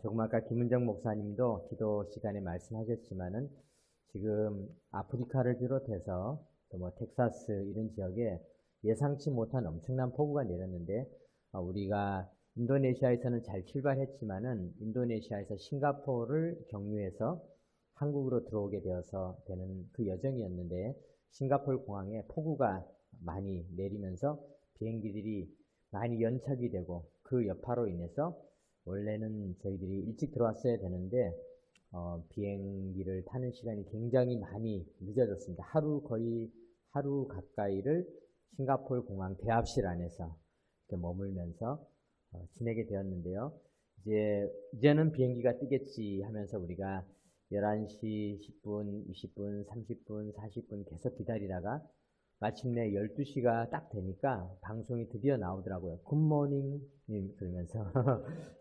조금 아까 김은정 목사님도 기도 시간에 말씀하셨지만은 지금 아프리카를 비롯해서 또 뭐 텍사스 이런 지역에 예상치 못한 엄청난 폭우가 내렸는데 우리가 인도네시아에서는 잘 출발했지만은 인도네시아에서 싱가포르를 경유해서 한국으로 들어오게 되는 그 여정이었는데 싱가포르 공항에 폭우가 많이 내리면서 비행기들이 많이 연착이 되고 그 여파로 인해서 원래는 저희들이 일찍 들어왔어야 되는데 비행기를 타는 시간이 굉장히 많이 늦어졌습니다. 거의 하루 가까이를 싱가포르 공항 대합실 안에서 이렇게 머물면서 지내게 되었는데요. 이제는 비행기가 뜨겠지 하면서 우리가 11시 10분, 20분, 30분, 40분 계속 기다리다가 마침내 12시가 딱 되니까 방송이 드디어 나오더라고요. 굿모닝 그러면서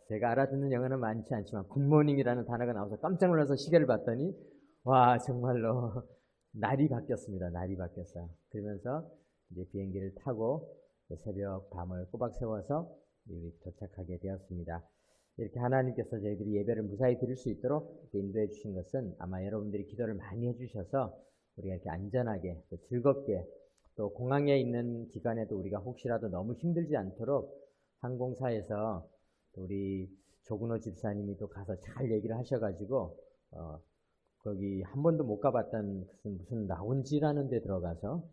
제가 알아듣는 영어는 많지 않지만 굿모닝이라는 단어가 나와서 깜짝 놀라서 시계를 봤더니 와 정말로 날이 바뀌었습니다. 날이 바뀌었어요. 그러면서 이제 비행기를 타고 새벽 밤을 꼬박 세워서 도착하게 되었습니다. 이렇게 하나님께서 저희들이 예배를 무사히 드릴 수 있도록 인도해 주신 것은 아마 여러분들이 기도를 많이 해주셔서 우리가 이렇게 안전하게 즐겁게 또 공항에 있는 기간에도 우리가 혹시라도 너무 힘들지 않도록 항공사에서 우리 조근호 집사님이 또 가서 잘 얘기를 하셔가지고 거기 한 번도 못 가봤던 무슨 라운지라는 데 들어가서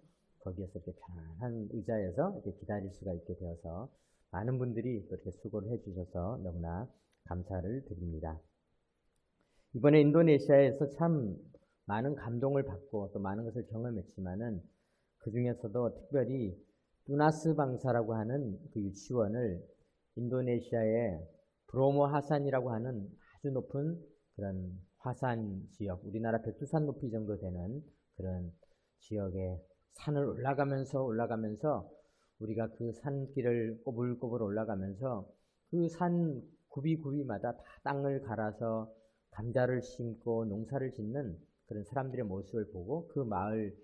거기에서 이렇게 편안한 의자에서 이렇게 기다릴 수가 있게 되어서 많은 분들이 그렇게 수고를 해주셔서 너무나 감사를 드립니다. 이번에 인도네시아에서 참 많은 감동을 받고 또 많은 것을 경험했지만은 그 중에서도 특별히 뚜나스 방사라고 하는 그 유치원을 인도네시아의 브로모 하산이라고 하는 아주 높은 그런 화산 지역, 우리나라 백두산 높이 정도 되는 그런 지역에 산을 올라가면서 우리가 그 산길을 꼬불꼬불 올라가면서 그 산 구비구비마다 다 땅을 갈아서 감자를 심고 농사를 짓는 그런 사람들의 모습을 보고 그 마을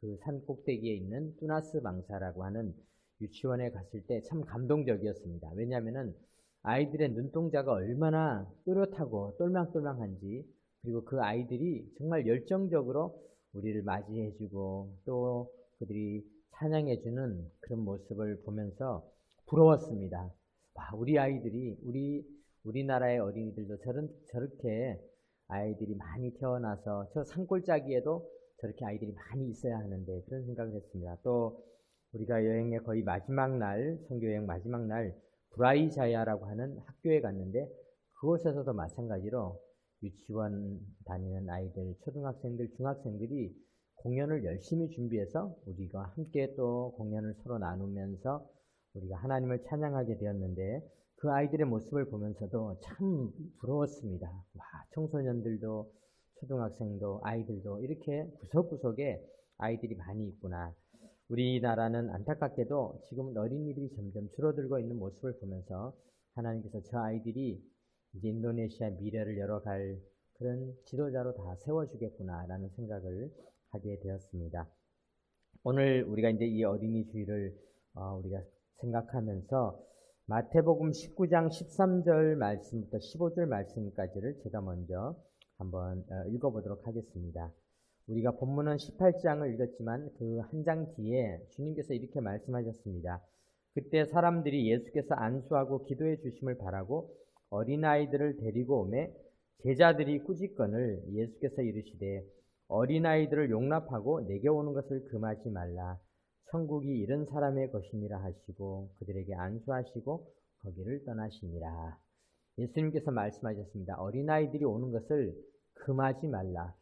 그 산 꼭대기에 있는 뚜나스 방사라고 하는 유치원에 갔을 때 참 감동적이었습니다. 왜냐하면은 아이들의 눈동자가 얼마나 또렷하고 똘망똘망한지 그리고 그 아이들이 정말 열정적으로 우리를 맞이해주고 또 그들이 찬양해주는 그런 모습을 보면서 부러웠습니다. 와, 우리 아이들이 우리나라의 어린이들도 저렇게 아이들이 많이 태어나서 저 산골짜기에도 저렇게 아이들이 많이 있어야 하는데 그런 생각을 했습니다. 또 우리가 여행의 거의 마지막 날, 선교여행 마지막 날 브라이자야라고 하는 학교에 갔는데 그곳에서도 마찬가지로 유치원 다니는 아이들, 초등학생들, 중학생들이 공연을 열심히 준비해서 우리가 함께 또 공연을 서로 나누면서 우리가 하나님을 찬양하게 되었는데 그 아이들의 모습을 보면서도 참 부러웠습니다. 와, 청소년들도 초등학생도 아이들도 이렇게 구석구석에 아이들이 많이 있구나. 우리나라는 안타깝게도 지금은 어린이들이 점점 줄어들고 있는 모습을 보면서 하나님께서 저 아이들이 이제 인도네시아 미래를 열어갈 그런 지도자로 다 세워주겠구나라는 생각을 하게 되었습니다. 오늘 우리가 이제 이 어린이 주일을 우리가 생각하면서 마태복음 19장 13절 말씀부터 15절 말씀까지를 제가 먼저 한번 읽어보도록 하겠습니다. 우리가 본문은 18장을 읽었지만 그 한 장 뒤에 주님께서 이렇게 말씀하셨습니다. 그때 사람들이 예수께서 안수하고 기도해 주심을 바라고 어린아이들을 데리고 오매 제자들이 꾸짖건을 예수께서 이르시되 어린아이들을 용납하고 내게 오는 것을 금하지 말라. 천국이 이런 사람의 것이니라 하시고 그들에게 안수하시고 거기를 떠나시니라. 예수님께서 말씀하셨습니다. 어린아이들이 오는 것을 금하지 말라.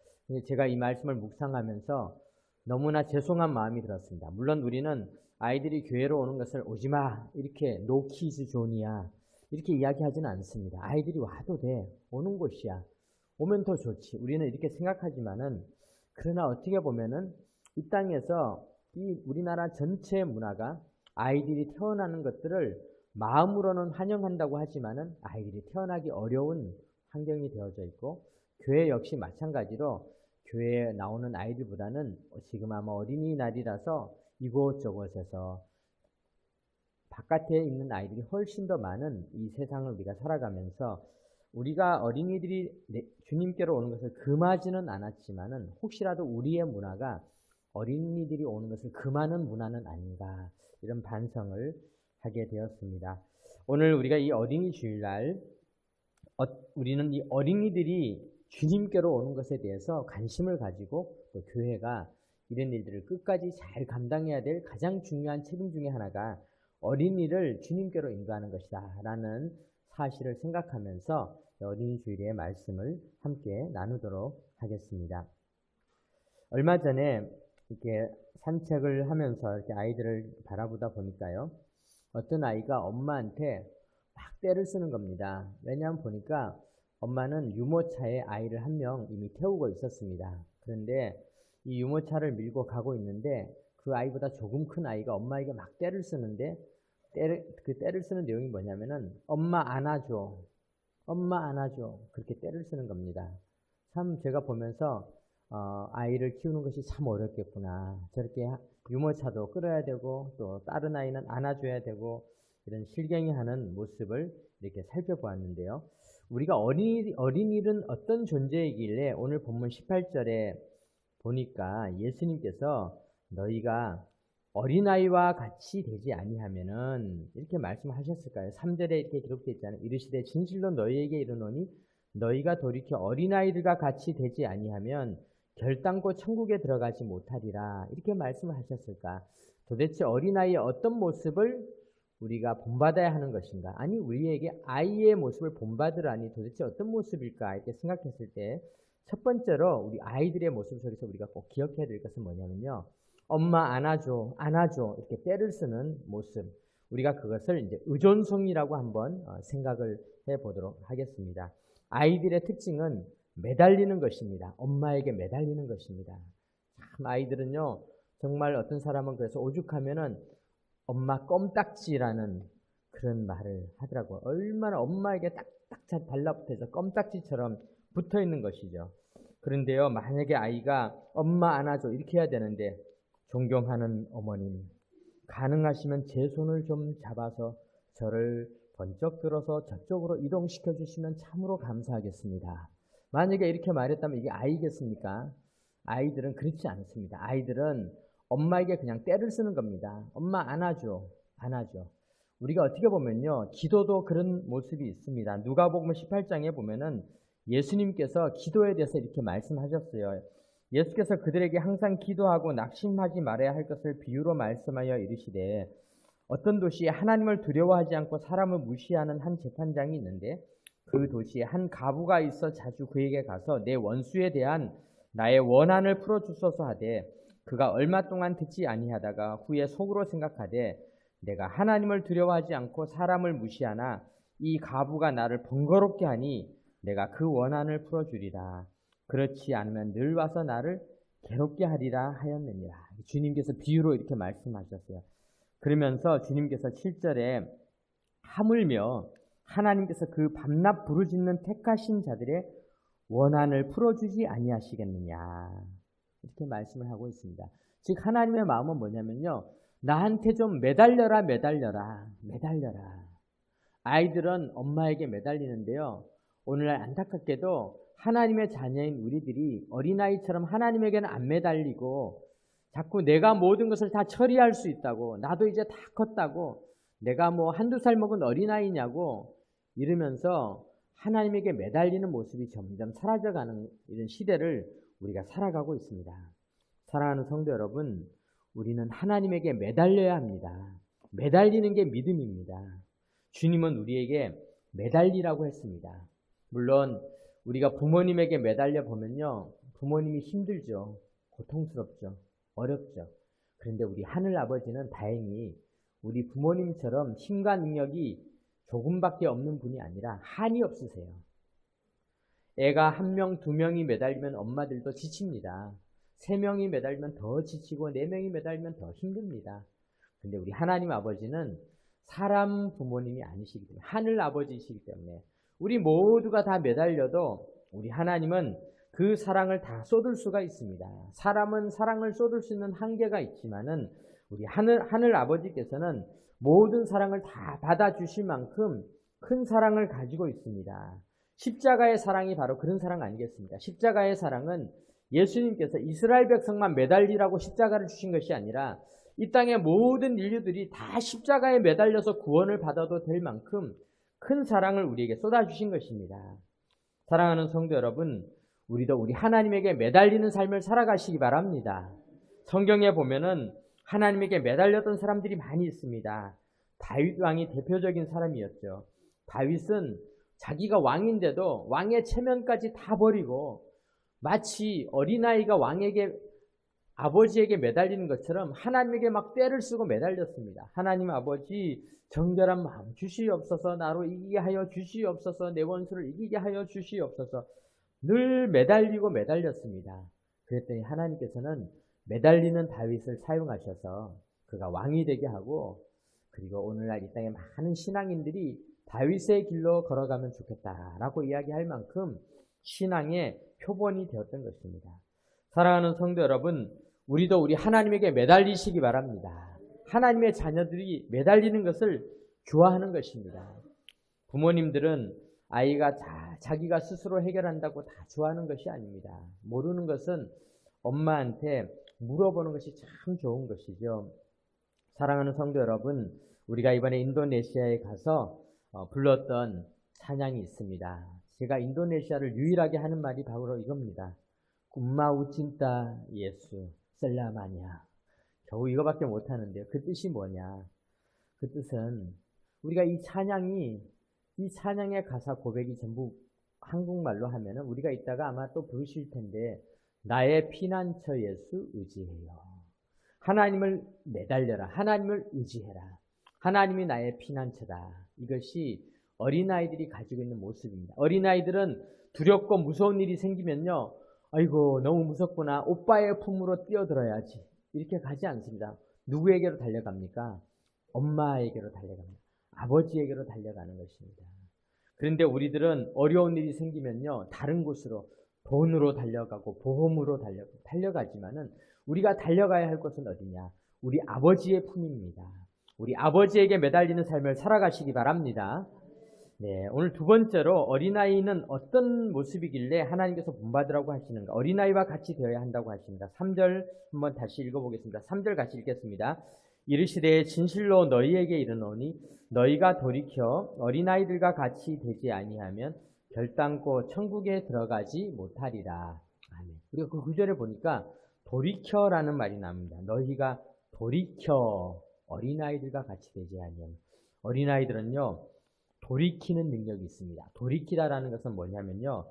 제가 이 말씀을 묵상하면서 너무나 죄송한 마음이 들었습니다. 물론 우리는 아이들이 교회로 오는 것을 오지마 이렇게 노 키즈 존이야 이렇게 이야기하지는 않습니다. 아이들이 와도 돼. 오는 곳이야. 오면 더 좋지. 우리는 이렇게 생각하지만은 그러나 어떻게 보면은 이 땅에서 이 우리나라 전체 문화가 아이들이 태어나는 것들을 마음으로는 환영한다고 하지만은 아이들이 태어나기 어려운 환경이 되어져 있고 교회 역시 마찬가지로 교회에 나오는 아이들보다는 지금 아마 어린이날이라서 이곳저곳에서 바깥에 있는 아이들이 훨씬 더 많은 이 세상을 우리가 살아가면서 우리가 어린이들이 주님께로 오는 것을 금하지는 않았지만은 혹시라도 우리의 문화가 어린이들이 오는 것을 금하는 문화는 아닌가, 이런 반성을 하게 되었습니다. 오늘 우리가 이 어린이 주일날 우리는 이 어린이들이 주님께로 오는 것에 대해서 관심을 가지고, 또 교회가 이런 일들을 끝까지 잘 감당해야 될 가장 중요한 책임 중에 하나가 어린이를 주님께로 인도하는 것이다 라는 사실을 생각하면서 어린이 주일의 말씀을 함께 나누도록 하겠습니다. 얼마 전에 이렇게 산책을 하면서 이렇게 아이들을 바라보다 보니까요, 어떤 아이가 엄마한테 막 떼를 쓰는 겁니다. 왜냐하면 보니까 엄마는 유모차에 아이를 한 명 이미 태우고 있었습니다. 그런데 이 유모차를 밀고 가고 있는데 그 아이보다 조금 큰 아이가 엄마에게 막 떼를 쓰는데, 그 떼를 쓰는 내용이 뭐냐면은 엄마 안아줘, 엄마 안아줘, 그렇게 떼를 쓰는 겁니다. 참 제가 보면서 아이를 키우는 것이 참 어렵겠구나. 저렇게 유모차도 끌어야 되고 또 다른 아이는 안아줘야 되고 이런 실갱이하는 모습을 이렇게 살펴보았는데요. 우리가 어린이는 어떤 존재이길래 오늘 본문 18절에 보니까 예수님께서 너희가 어린아이와 같이 되지 아니하면은 이렇게 말씀하셨을까요? 3절에 이렇게 기록되어 있잖아요. 이르시되 진실로 너희에게 이르노니 너희가 돌이켜 어린아이들과 같이 되지 아니하면 결단코 천국에 들어가지 못하리라. 이렇게 말씀을 하셨을까? 도대체 어린아이의 어떤 모습을 우리가 본받아야 하는 것인가? 아니, 우리에게 아이의 모습을 본받으라니 도대체 어떤 모습일까? 이렇게 생각했을 때 첫 번째로 우리 아이들의 모습 속에서 우리가 꼭 기억해야 될 것은 뭐냐면요, 엄마 안아줘, 안아줘, 이렇게 떼를 쓰는 모습. 우리가 그것을 이제 의존성이라고 한번 생각을 해보도록 하겠습니다. 아이들의 특징은 매달리는 것입니다. 엄마에게 매달리는 것입니다. 참 아이들은요, 정말 어떤 사람은 그래서 오죽하면은 엄마 껌딱지라는 그런 말을 하더라고요. 얼마나 엄마에게 딱딱 달라붙어서 껌딱지처럼 붙어 있는 것이죠. 그런데요, 만약에 아이가 엄마 안아줘 이렇게 해야 되는데, 존경하는 어머님, 가능하시면 제 손을 좀 잡아서 저를 번쩍 들어서 저쪽으로 이동시켜 주시면 참으로 감사하겠습니다. 만약에 이렇게 말했다면 이게 아이겠습니까? 아이들은 그렇지 않습니다. 아이들은 엄마에게 그냥 떼를 쓰는 겁니다. 엄마 안아줘, 안아줘. 우리가 어떻게 보면요, 기도도 그런 모습이 있습니다. 누가복음 18장에 보면은 예수님께서 기도에 대해서 이렇게 말씀하셨어요. 예수께서 그들에게 항상 기도하고 낙심하지 말아야 할 것을 비유로 말씀하여 이르시되, 어떤 도시에 하나님을 두려워하지 않고 사람을 무시하는 한 재판장이 있는데 그 도시에 한 과부가 있어 자주 그에게 가서 내 원수에 대한 나의 원한을 풀어주소서 하되, 그가 얼마 동안 듣지 아니하다가 후에 속으로 생각하되 내가 하나님을 두려워하지 않고 사람을 무시하나 이 과부가 나를 번거롭게 하니 내가 그 원한을 풀어주리라. 그렇지 않으면 늘 와서 나를 괴롭게 하리라 하였느니라. 주님께서 비유로 이렇게 말씀하셨어요. 그러면서 주님께서 7절에 하물며 하나님께서 그 밤낮 부르짖는 택하신 자들의 원한을 풀어주지 아니하시겠느냐, 이렇게 말씀을 하고 있습니다. 즉 하나님의 마음은 뭐냐면요, 나한테 좀 매달려라, 매달려라, 매달려라. 아이들은 엄마에게 매달리는데요, 오늘날 안타깝게도 하나님의 자녀인 우리들이 어린아이처럼 하나님에게는 안 매달리고 자꾸 내가 모든 것을 다 처리할 수 있다고, 나도 이제 다 컸다고, 내가 뭐 한두 살 먹은 어린아이냐고 이러면서 하나님에게 매달리는 모습이 점점 사라져가는 이런 시대를 우리가 살아가고 있습니다. 사랑하는 성도 여러분, 우리는 하나님에게 매달려야 합니다. 매달리는 게 믿음입니다. 주님은 우리에게 매달리라고 했습니다. 물론 우리가 부모님에게 매달려 보면요, 부모님이 힘들죠. 고통스럽죠. 어렵죠. 그런데 우리 하늘 아버지는 다행히 우리 부모님처럼 힘과 능력이 조금밖에 없는 분이 아니라 한이 없으세요. 애가 1명, 2명이 매달리면 엄마들도 지칩니다. 3명이 매달리면 더 지치고 4명이 매달리면 더 힘듭니다. 근데 우리 하나님 아버지는 사람 부모님이 아니시기 때문에, 하늘 아버지이시기 때문에 우리 모두가 다 매달려도 우리 하나님은 그 사랑을 다 쏟을 수가 있습니다. 사람은 사랑을 쏟을 수 있는 한계가 있지만은 우리 하늘 아버지께서는 모든 사랑을 다 받아주실 만큼 큰 사랑을 가지고 있습니다. 십자가의 사랑이 바로 그런 사랑 아니겠습니까? 십자가의 사랑은 예수님께서 이스라엘 백성만 매달리라고 십자가를 주신 것이 아니라 이 땅의 모든 인류들이 다 십자가에 매달려서 구원을 받아도 될 만큼 큰 사랑을 우리에게 쏟아주신 것입니다. 사랑하는 성도 여러분, 우리도 우리 하나님에게 매달리는 삶을 살아가시기 바랍니다. 성경에 보면은 하나님에게 매달렸던 사람들이 많이 있습니다. 다윗 왕이 대표적인 사람이었죠. 다윗은 자기가 왕인데도 왕의 체면까지 다 버리고 마치 어린아이가 아버지에게 매달리는 것처럼 하나님에게 막 떼를 쓰고 매달렸습니다. 하나님 아버지, 정결한 마음 주시옵소서, 나로 이기게 하여 주시옵소서, 내 원수를 이기게 하여 주시옵소서. 늘 매달렸습니다. 그랬더니 하나님께서는 매달리는 다윗을 사용하셔서 그가 왕이 되게 하고, 그리고 오늘날 이 땅에 많은 신앙인들이 다윗의 길로 걸어가면 좋겠다라고 이야기할 만큼 신앙의 표본이 되었던 것입니다. 사랑하는 성도 여러분, 우리도 우리 하나님에게 매달리시기 바랍니다. 하나님의 자녀들이 매달리는 것을 좋아하는 것입니다. 부모님들은 아이가 자기가 스스로 해결한다고 다 좋아하는 것이 아닙니다. 모르는 것은 엄마한테 물어보는 것이 참 좋은 것이죠. 사랑하는 성도 여러분, 우리가 이번에 인도네시아에 가서 불렀던 찬양이 있습니다. 제가 인도네시아를 유일하게 하는 말이 바로 이겁니다. 꿈마우 찐따 예수 셀라마냐. 겨우 이거밖에 못하는데요. 그 뜻이 뭐냐? 그 뜻은 우리가 이 찬양의 가사 고백이 전부 한국말로 하면은 우리가 이따가 아마 또 부르실 텐데, 나의 피난처 예수 의지해요. 하나님을 매달려라. 하나님을 의지해라. 하나님이 나의 피난처다. 이것이 어린아이들이 가지고 있는 모습입니다. 어린아이들은 두렵고 무서운 일이 생기면요, 아이고 너무 무섭구나, 오빠의 품으로 뛰어들어야지, 이렇게 가지 않습니다. 누구에게로 달려갑니까? 엄마에게로 달려갑니다. 아버지에게로 달려가는 것입니다. 그런데 우리들은 어려운 일이 생기면요, 다른 곳으로, 돈으로 달려가고 보험으로 달려가지만은 우리가 달려가야 할 곳은 어디냐? 우리 아버지의 품입니다. 우리 아버지에게 매달리는 삶을 살아가시기 바랍니다. 네, 오늘 두 번째로 어린아이는 어떤 모습이길래 하나님께서 본받으라고 하시는가? 어린아이와 같이 되어야 한다고 하십니다. 3절 한번 다시 읽어보겠습니다. 3절 같이 읽겠습니다. 이르시되 진실로 너희에게 이르노니 너희가 돌이켜 어린아이들과 같이 되지 아니하면 결단코 천국에 들어가지 못하리라. 아멘. 우리가 그 구절에 보니까 돌이켜라는 말이 나옵니다. 너희가 돌이켜 어린아이들과 같이 되지 아니하면. 어린아이들은요, 돌이키는 능력이 있습니다. 돌이키다라는 것은 뭐냐면요,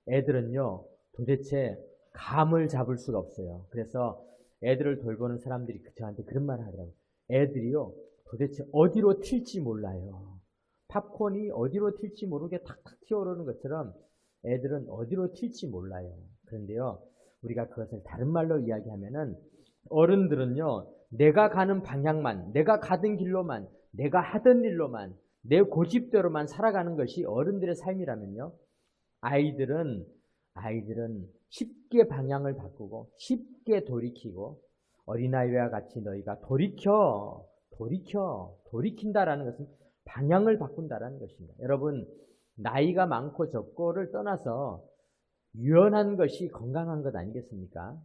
애들은요 도대체 감을 잡을 수가 없어요. 그래서 애들을 돌보는 사람들이 저한테 그런 말을 하더라고요. 애들이요 도대체 어디로 튈지 몰라요. 팝콘이 어디로 튈지 모르게 탁탁 튀어오르는 것처럼 애들은 어디로 튈지 몰라요. 그런데요, 우리가 그것을 다른 말로 이야기하면은, 어른들은요 내가 가는 방향만, 내가 가던 길로만, 내가 하던 일로만, 내 고집대로만 살아가는 것이 어른들의 삶이라면요, 아이들은 쉽게 방향을 바꾸고 쉽게 돌이키고, 어린아이와 같이 너희가 돌이킨다라는 것은 방향을 바꾼다라는 것입니다. 여러분, 나이가 많고 적고를 떠나서 유연한 것이 건강한 것 아니겠습니까?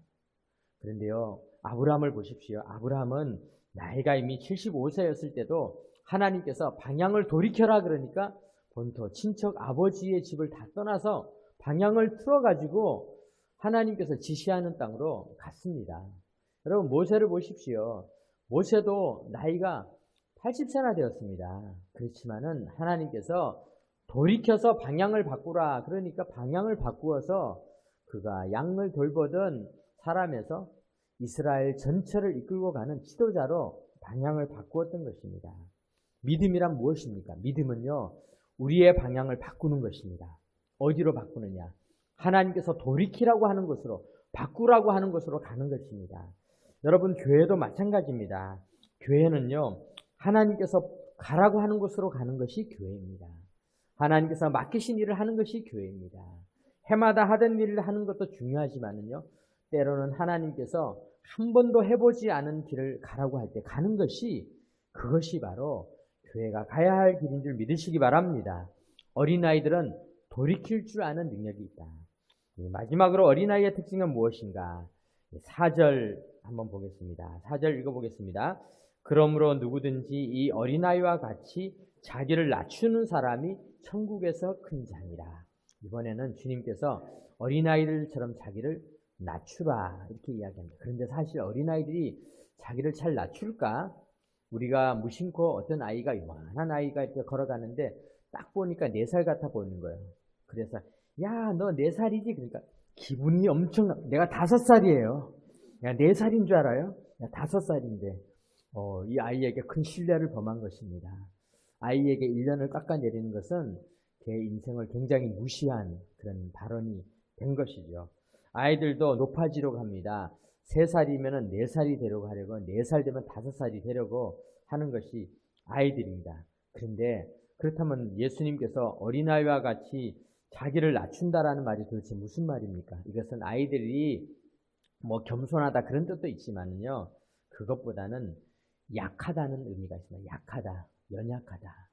그런데요, 아브라함을 보십시오. 아브라함은 나이가 이미 75세였을 때도 하나님께서 방향을 돌이켜라 그러니까 본토 친척 아버지의 집을 다 떠나서 방향을 틀어가지고 하나님께서 지시하는 땅으로 갔습니다. 여러분, 모세를 보십시오. 모세도 나이가 80세나 되었습니다. 그렇지만은 하나님께서 돌이켜서 방향을 바꾸라 그러니까 방향을 바꾸어서 그가 양을 돌보던 사람에서 이스라엘 전체를 이끌고 가는 지도자로 방향을 바꾸었던 것입니다. 믿음이란 무엇입니까? 믿음은요, 우리의 방향을 바꾸는 것입니다. 어디로 바꾸느냐? 하나님께서 돌이키라고 하는 곳으로, 바꾸라고 하는 곳으로 가는 것입니다. 여러분, 교회도 마찬가지입니다. 교회는요, 하나님께서 가라고 하는 곳으로 가는 것이 교회입니다. 하나님께서 맡기신 일을 하는 것이 교회입니다. 해마다 하던 일을 하는 것도 중요하지만은요, 때로는 하나님께서 한 번도 해보지 않은 길을 가라고 할 때 가는 것이, 그것이 바로 교회가 가야 할 길인 줄 믿으시기 바랍니다. 어린아이들은 돌이킬 줄 아는 능력이 있다. 마지막으로 어린아이의 특징은 무엇인가? 4절 한번 보겠습니다. 4절 읽어보겠습니다. 그러므로 누구든지 이 어린아이와 같이 자기를 낮추는 사람이 천국에서 큰 자니라. 이번에는 주님께서 어린아이들처럼 자기를 낮추라 이렇게 이야기합니다. 그런데 사실 어린아이들이 자기를 잘 낮출까? 우리가 무심코 어떤 아이가 요만한 아이가 이렇게 걸어가는데 딱 보니까 4살 같아 보이는 거예요. 그래서 야, 너 4살이지? 그러니까 기분이 엄청 내가 5살이에요. 야, 4살인 줄 알아요? 야, 5살인데 이 아이에게 큰 신뢰를 범한 것입니다. 아이에게 1년을 깎아내리는 것은 걔 인생을 굉장히 무시한 그런 발언이 된 것이죠. 아이들도 높아지려고 합니다. 3살이면 4살이 되려고 하려고 4살 되면 5살이 되려고 하는 것이 아이들입니다. 그런데 그렇다면 예수님께서 어린아이와 같이 자기를 낮춘다라는 말이 도대체 무슨 말입니까? 이것은 아이들이 뭐 겸손하다 그런 뜻도 있지만요. 그것보다는 약하다는 의미가 있습니다. 약하다, 연약하다.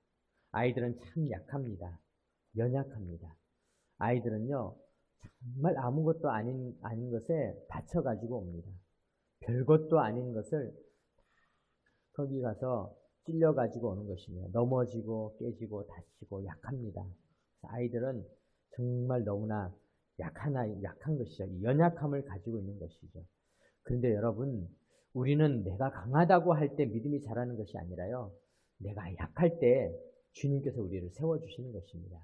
아이들은 참 약합니다. 연약합니다. 아이들은요. 정말 아무것도 아닌 것에 다쳐가지고 옵니다. 별것도 아닌 것을 거기 가서 찔려가지고 오는 것입니다. 넘어지고 깨지고 다치고 약합니다. 아이들은 정말 너무나 약한 것이죠. 연약함을 가지고 있는 것이죠. 그런데 여러분, 우리는 내가 강하다고 할 때 믿음이 자라는 것이 아니라요. 내가 약할 때 주님께서 우리를 세워주시는 것입니다.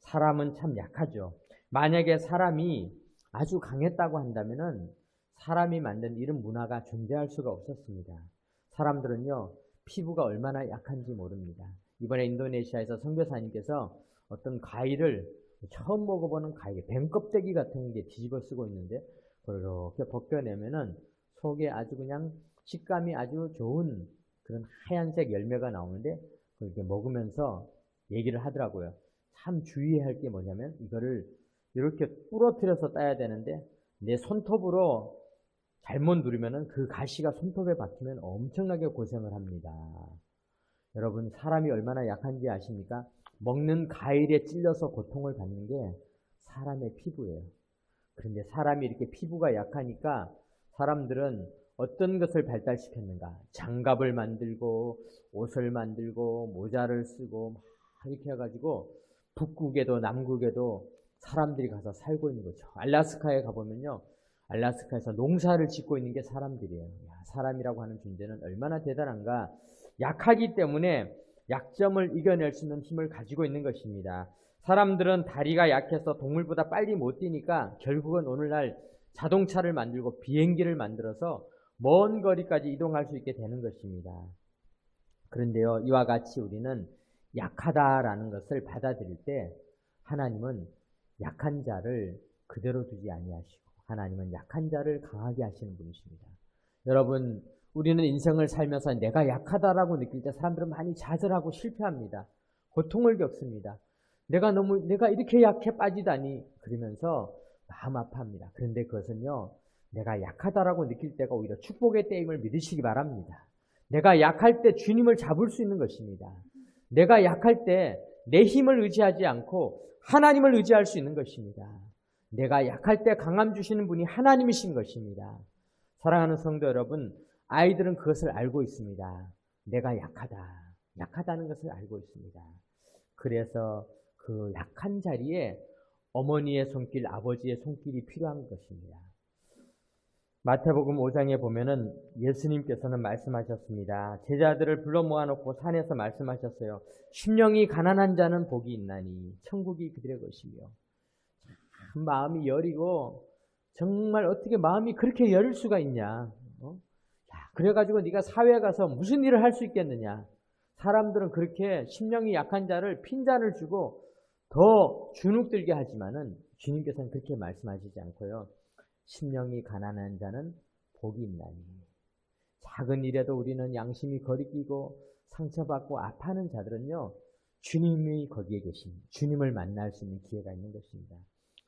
사람은 참 약하죠. 만약에 사람이 아주 강했다고 한다면은 사람이 만든 이런 문화가 존재할 수가 없었습니다. 사람들은요, 피부가 얼마나 약한지 모릅니다. 이번에 인도네시아에서 선교사님께서 어떤 과일을 처음 먹어보는 과일, 뱀 껍데기 같은 게 뒤집어 쓰고 있는데 그렇게 벗겨내면은 속에 아주 그냥 식감이 아주 좋은 그런 하얀색 열매가 나오는데 그렇게 먹으면서 얘기를 하더라고요. 참 주의해야 할 게 뭐냐면 이거를 이렇게 부러뜨려서 따야 되는데 내 손톱으로 잘못 누르면은 그 가시가 손톱에 박히면 엄청나게 고생을 합니다. 여러분, 사람이 얼마나 약한지 아십니까? 먹는 과일에 찔려서 고통을 받는 게 사람의 피부예요. 그런데 사람이 이렇게 피부가 약하니까 사람들은 어떤 것을 발달시켰는가? 장갑을 만들고 옷을 만들고 모자를 쓰고 막 이렇게 해가지고 북극에도 남극에도 사람들이 가서 살고 있는 거죠. 알래스카에 가보면요. 알래스카에서 농사를 짓고 있는 게 사람들이에요. 사람이라고 하는 존재는 얼마나 대단한가. 약하기 때문에 약점을 이겨낼 수 있는 힘을 가지고 있는 것입니다. 사람들은 다리가 약해서 동물보다 빨리 못 뛰니까 결국은 오늘날 자동차를 만들고 비행기를 만들어서 먼 거리까지 이동할 수 있게 되는 것입니다. 그런데요, 이와 같이 우리는 약하다라는 것을 받아들일 때 하나님은 약한 자를 그대로 두지 아니하시고 하나님은 약한 자를 강하게 하시는 분이십니다. 여러분, 우리는 인생을 살면서 내가 약하다라고 느낄 때 사람들은 많이 좌절하고 실패합니다. 고통을 겪습니다. 내가 이렇게 약해 빠지다니 그러면서 마음 아파합니다. 그런데 그것은요, 내가 약하다라고 느낄 때가 오히려 축복의 때임을 믿으시기 바랍니다. 내가 약할 때 주님을 잡을 수 있는 것입니다. 내가 약할 때 내 힘을 의지하지 않고 하나님을 의지할 수 있는 것입니다. 내가 약할 때 강함 주시는 분이 하나님이신 것입니다. 사랑하는 성도 여러분, 아이들은 그것을 알고 있습니다. 내가 약하다는 것을 알고 있습니다. 그래서 그 약한 자리에 어머니의 손길, 아버지의 손길이 필요한 것입니다. 마태복음 5장에 보면은 예수님께서는 말씀하셨습니다. 제자들을 불러 모아놓고 산에서 말씀하셨어요. 심령이 가난한 자는 복이 있나니 천국이 그들의 것이며. 참 마음이 여리고 정말 어떻게 마음이 그렇게 여릴 수가 있냐. 그래가지고 네가 사회에 가서 무슨 일을 할 수 있겠느냐. 사람들은 그렇게 심령이 약한 자를 핀잔을 주고 더 주눅들게 하지만은 주님께서는 그렇게 말씀하시지 않고요. 심령이 가난한 자는 복이 있나니. 작은 일에도 우리는 양심이 거리끼고 상처받고 아파하는 자들은요. 주님이 거기에 계십니다. 주님을 만날 수 있는 기회가 있는 것입니다.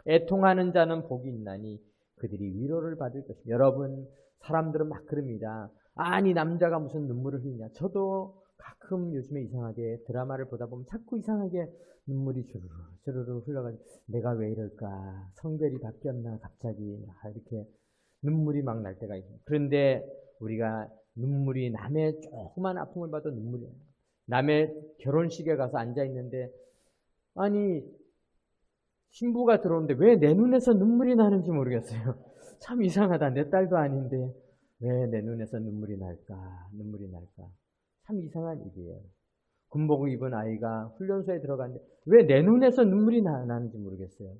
애통하는 자는 복이 있나니 그들이 위로를 받을 것입니다. 여러분, 사람들은 막 그럽니다. 아니 남자가 무슨 눈물을 흘리냐. 저도 가끔 요즘에 이상하게 드라마를 보다 보면 자꾸 이상하게 눈물이 주르르 주르르 흘러가지고 내가 왜 이럴까? 성별이 바뀌었나? 갑자기 이렇게 눈물이 막 날 때가 있어요. 그런데 우리가 눈물이 남의 조그만 아픔을 봐도 눈물이 나요. 남의 결혼식에 가서 앉아있는데 아니 신부가 들어오는데 왜 내 눈에서 눈물이 나는지 모르겠어요. 참 이상하다. 내 딸도 아닌데 왜 내 눈에서 눈물이 날까? 눈물이 날까? 참 이상한 일이에요. 군복을 입은 아이가 훈련소에 들어갔는데 왜 내 눈에서 눈물이 나는지 모르겠어요.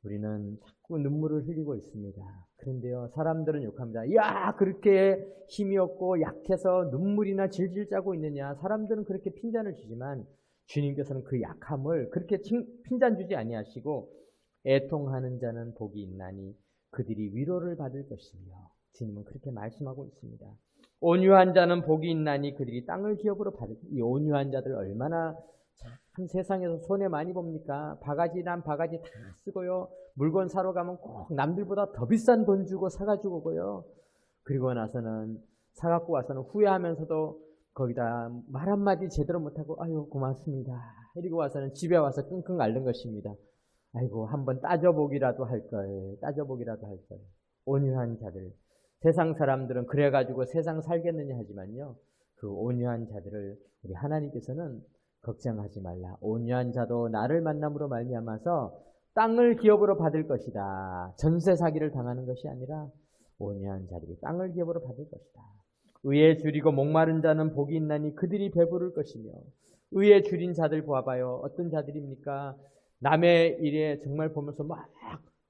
우리는 자꾸 눈물을 흘리고 있습니다. 그런데요, 사람들은 욕합니다. 야, 그렇게 힘이 없고 약해서 눈물이나 질질 짜고 있느냐. 사람들은 그렇게 핀잔을 주지만 주님께서는 그 약함을 그렇게 핀잔 주지 아니하시고 애통하는 자는 복이 있나니 그들이 위로를 받을 것이며 주님은 그렇게 말씀하고 있습니다. 온유한 자는 복이 있나니 그들이 땅을 기업으로 받을 것이며 이 온유한 자들 얼마나 참 세상에서 손해 많이 봅니까? 바가지란 바가지 다 쓰고요. 물건 사러 가면 꼭 남들보다 더 비싼 돈 주고 사가지고 오고요. 그리고 나서는 사갖고 와서는 후회하면서도 거기다 말 한마디 제대로 못하고 아유 고맙습니다. 이러고 와서는 집에 와서 끙끙 앓는 것입니다. 아이고 한번 따져보기라도 할걸. 따져보기라도 할걸. 온유한 자들. 세상 사람들은 그래가지고 세상 살겠느냐 하지만요. 그 온유한 자들을 우리 하나님께서는 걱정하지 말라. 온유한 자도 나를 만남으로 말미암아서 땅을 기업으로 받을 것이다. 전세 사기를 당하는 것이 아니라 온유한 자들이 땅을 기업으로 받을 것이다. 의에 줄이고 목마른 자는 복이 있나니 그들이 배부를 것이며 의에 줄인 자들 보아봐요. 어떤 자들입니까? 남의 일에 정말 보면서 막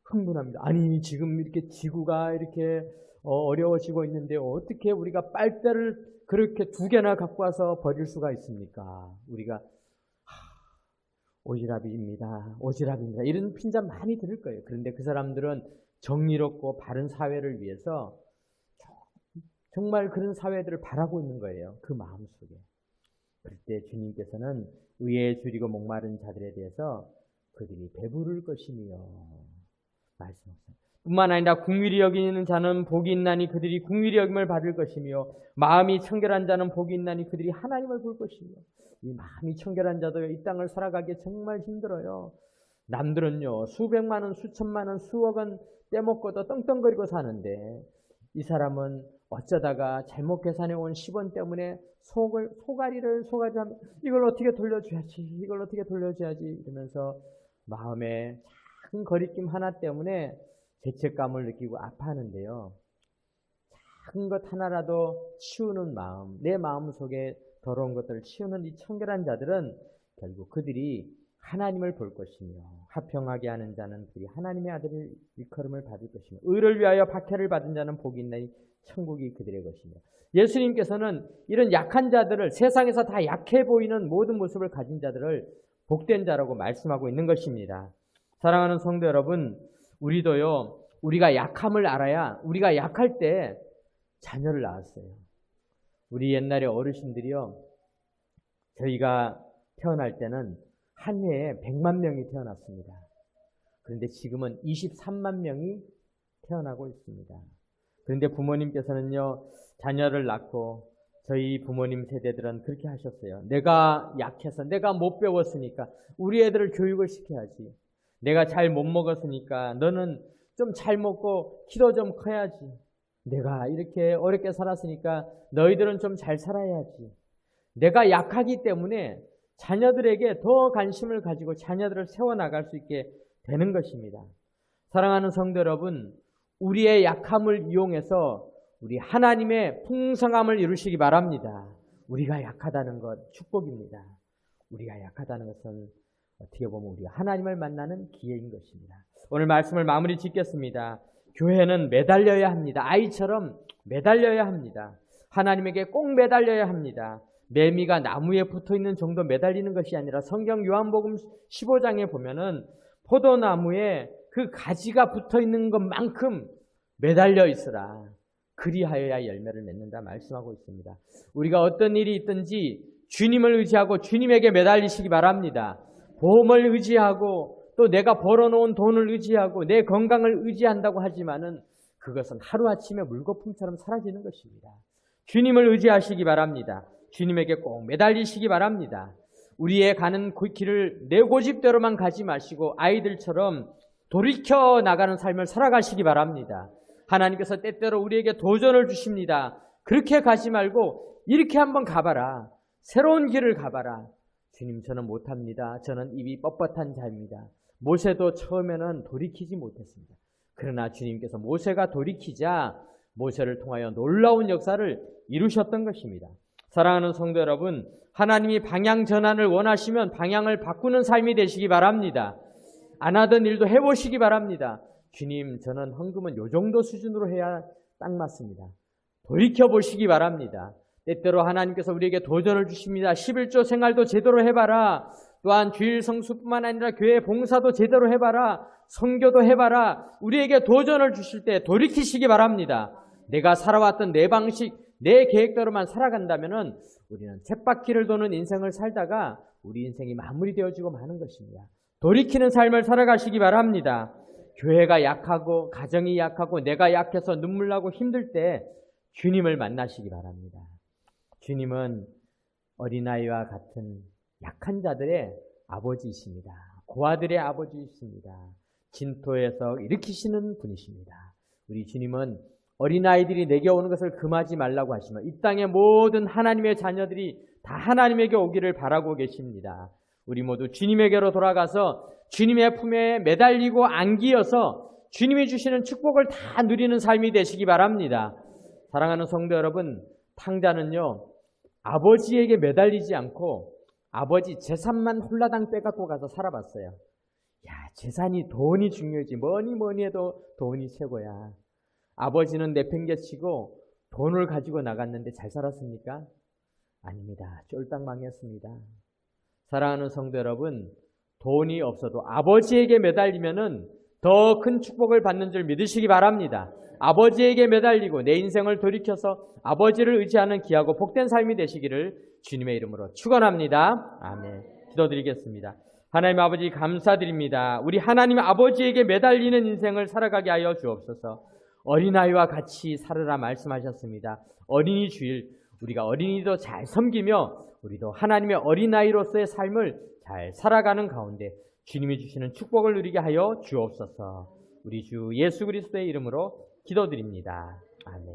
흥분합니다. 아니 지금 이렇게 지구가 이렇게 어려워지고 있는데 어떻게 우리가 빨대를 그렇게 2개나 갖고 와서 버릴 수가 있습니까? 우리가 오지랖입니다. 오지랖입니다. 이런 핀잔 많이 들을 거예요. 그런데 그 사람들은 정의롭고 바른 사회를 위해서 정말 그런 사회들을 바라고 있는 거예요. 그 마음속에. 그럴 때 주님께서는 의에 줄이고 목마른 자들에 대해서 그들이 배부를 것이며 말씀하셨습니다. 뿐만 아니라 궁휼히 여기는 자는 복이 있나니 그들이 궁휼히 여김을 받을 것이며 마음이 청결한 자는 복이 있나니 그들이 하나님을 볼 것이며 이 마음이 청결한 자도 이 땅을 살아가기 정말 힘들어요. 남들은요 수백만 원, 수천만 원, 수억 원 떼먹고도 떵떵거리고 사는데 이 사람은 어쩌다가 잘못 계산해 온 10원 때문에 소가리를 하면 이걸 어떻게 돌려줘야지, 이걸 어떻게 돌려줘야지 이러면서 마음에 작은 거리낌 하나 때문에 죄책감을 느끼고 아파하는데요. 작은 것 하나라도 치우는 마음, 내 마음 속에 더러운 것들을 치우는 이 청결한 자들은 결국 그들이 하나님을 볼 것이며 화평하게 하는 자는 그들이 하나님의 아들을 일컬음을 받을 것이며 의를 위하여 박해를 받은 자는 복이 있나니 천국이 그들의 것이며 예수님께서는 이런 약한 자들을 세상에서 다 약해 보이는 모든 모습을 가진 자들을 복된 자라고 말씀하고 있는 것입니다. 사랑하는 성도 여러분, 우리도요, 우리가 약함을 알아야 우리가 약할 때 자녀를 낳았어요. 우리 옛날에 어르신들이요, 저희가 태어날 때는 한 해에 100만 명이 태어났습니다. 그런데 지금은 23만 명이 태어나고 있습니다. 그런데 부모님께서는요, 자녀를 낳고 저희 부모님 세대들은 그렇게 하셨어요. 내가 약해서 내가 못 배웠으니까 우리 애들을 교육을 시켜야지. 내가 잘 못 먹었으니까 너는 좀 잘 먹고 키도 좀 커야지. 내가 이렇게 어렵게 살았으니까 너희들은 좀 잘 살아야지. 내가 약하기 때문에 자녀들에게 더 관심을 가지고 자녀들을 세워나갈 수 있게 되는 것입니다. 사랑하는 성도 여러분, 우리의 약함을 이용해서 우리 하나님의 풍성함을 이루시기 바랍니다. 우리가 약하다는 것 축복입니다. 우리가 약하다는 것은 어떻게 보면 우리가 하나님을 만나는 기회인 것입니다. 오늘 말씀을 마무리 짓겠습니다. 교회는 매달려야 합니다. 아이처럼 매달려야 합니다. 하나님에게 꼭 매달려야 합니다. 매미가 나무에 붙어있는 정도 매달리는 것이 아니라 성경 요한복음 15장에 보면은 포도나무에 그 가지가 붙어있는 것만큼 매달려 있으라. 그리하여야 열매를 맺는다 말씀하고 있습니다. 우리가 어떤 일이 있든지 주님을 의지하고 주님에게 매달리시기 바랍니다. 보험을 의지하고 또 내가 벌어놓은 돈을 의지하고 내 건강을 의지한다고 하지만은 그것은 하루아침에 물거품처럼 사라지는 것입니다. 주님을 의지하시기 바랍니다. 주님에게 꼭 매달리시기 바랍니다. 우리의 가는 그 길을 내 고집대로만 가지 마시고 아이들처럼 돌이켜 나가는 삶을 살아가시기 바랍니다. 하나님께서 때때로 우리에게 도전을 주십니다. 그렇게 가지 말고 이렇게 한번 가봐라. 새로운 길을 가봐라. 주님, 저는 못합니다. 저는 입이 뻣뻣한 자입니다. 모세도 처음에는 돌이키지 못했습니다. 그러나 주님께서 모세가 돌이키자 모세를 통하여 놀라운 역사를 이루셨던 것입니다. 사랑하는 성도 여러분, 하나님이 방향 전환을 원하시면 방향을 바꾸는 삶이 되시기 바랍니다. 안 하던 일도 해보시기 바랍니다. 주님, 저는 헌금은 요 정도 수준으로 해야 딱 맞습니다. 돌이켜보시기 바랍니다. 때때로 하나님께서 우리에게 도전을 주십니다. 11조 생활도 제대로 해봐라. 또한 주일 성수뿐만 아니라 교회 봉사도 제대로 해봐라. 선교도 해봐라. 우리에게 도전을 주실 때 돌이키시기 바랍니다. 내가 살아왔던 내 방식, 내 계획대로만 살아간다면 우리는 쳇바퀴를 도는 인생을 살다가 우리 인생이 마무리되어지고 마는 것입니다. 돌이키는 삶을 살아가시기 바랍니다. 교회가 약하고 가정이 약하고 내가 약해서 눈물 나고 힘들 때 주님을 만나시기 바랍니다. 주님은 어린아이와 같은 약한 자들의 아버지이십니다. 고아들의 아버지이십니다. 진토에서 일으키시는 분이십니다. 우리 주님은 어린아이들이 내게 오는 것을 금하지 말라고 하시며 이 땅의 모든 하나님의 자녀들이 다 하나님에게 오기를 바라고 계십니다. 우리 모두 주님에게로 돌아가서 주님의 품에 매달리고 안기어서 주님이 주시는 축복을 다 누리는 삶이 되시기 바랍니다. 사랑하는 성도 여러분, 탕자는요 아버지에게 매달리지 않고 아버지 재산만 홀라당 빼갖고 가서 살아봤어요. 야, 재산이 돈이 중요하지 뭐니 해도 돈이 최고야. 아버지는 내팽개치고 돈을 가지고 나갔는데 잘 살았습니까? 아닙니다. 쫄딱 망했습니다. 사랑하는 성도 여러분, 돈이 없어도 아버지에게 매달리면은 더 큰 축복을 받는 줄 믿으시기 바랍니다. 아버지에게 매달리고 내 인생을 돌이켜서 아버지를 의지하는 귀하고 복된 삶이 되시기를 주님의 이름으로 축원합니다. 아멘. 기도드리겠습니다. 하나님 아버지 감사드립니다. 우리 하나님 아버지에게 매달리는 인생을 살아가게 하여 주옵소서. 어린아이와 같이 살으라 말씀하셨습니다. 어린이 주일, 우리가 어린이도 잘 섬기며 우리도 하나님의 어린아이로서의 삶을 잘 살아가는 가운데 주님이 주시는 축복을 누리게 하여 주옵소서. 우리 주 예수 그리스도의 이름으로 기도드립니다. 아멘.